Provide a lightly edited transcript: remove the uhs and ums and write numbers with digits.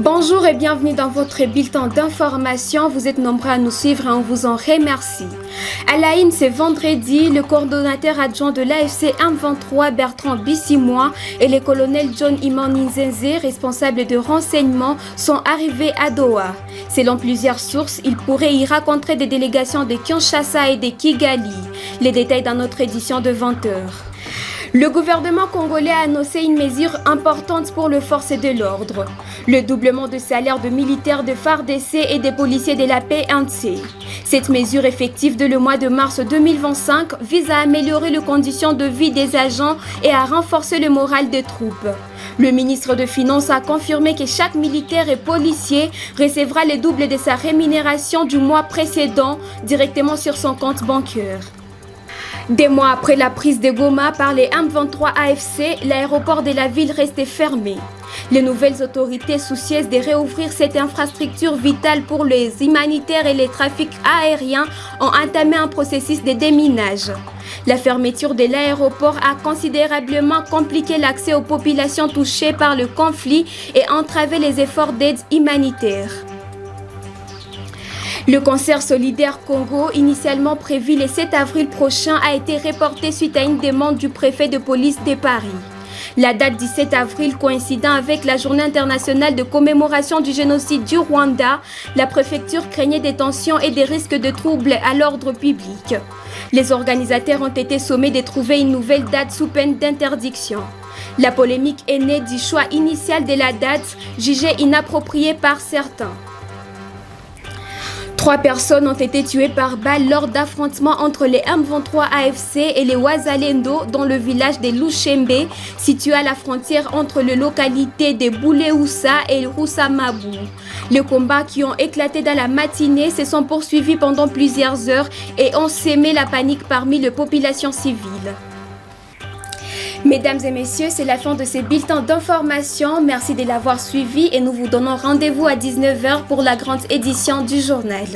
Bonjour et bienvenue dans votre bulletin d'information. Vous êtes nombreux à nous suivre et on vous en remercie. À la une, c'est vendredi, le coordonnateur adjoint de l'AFC M23 Bertrand Bissimois et le colonel John Imani-Nzenze, responsables de renseignement, sont arrivés à Doha. Selon plusieurs sources, ils pourraient y rencontrer des délégations de Kinshasa et de Kigali. Les détails dans notre édition de 20h. Le gouvernement congolais a annoncé une mesure importante pour les forces de l'ordre. Le doublement de salaire de militaires de FARDC et des policiers de la PNC. Cette mesure effective dès le mois de mars 2025 vise à améliorer les conditions de vie des agents et à renforcer le moral des troupes. Le ministre des Finances a confirmé que chaque militaire et policier recevra le double de sa rémunération du mois précédent directement sur son compte bancaire. Des mois après la prise de Goma par les M23 AFC, l'aéroport de la ville restait fermé. Les nouvelles autorités soucieuses de réouvrir cette infrastructure vitale pour les humanitaires et les trafics aériens ont entamé un processus de déminage. La fermeture de l'aéroport a considérablement compliqué l'accès aux populations touchées par le conflit et entravé les efforts d'aide humanitaire. Le concert solidaire Congo, initialement prévu le 7 avril prochain, a été reporté suite à une demande du préfet de police de Paris. La date du 7 avril coïncidant avec la journée internationale de commémoration du génocide du Rwanda, la préfecture craignait des tensions et des risques de troubles à l'ordre public. Les organisateurs ont été sommés de trouver une nouvelle date sous peine d'interdiction. La polémique est née du choix initial de la date, jugée inappropriée par certains. 3 personnes ont été tuées par balle lors d'affrontements entre les M23 AFC et les Wazalendo dans le village de Louchembe, situé à la frontière entre les localités de Bouléoussa et Roussamabou. Les combats qui ont éclaté dans la matinée se sont poursuivis pendant plusieurs heures et ont sémé la panique parmi les populations civiles. Mesdames et messieurs, c'est la fin de ce bulletin d'information. Merci de l'avoir suivi et nous vous donnons rendez-vous à 19h pour la grande édition du journal.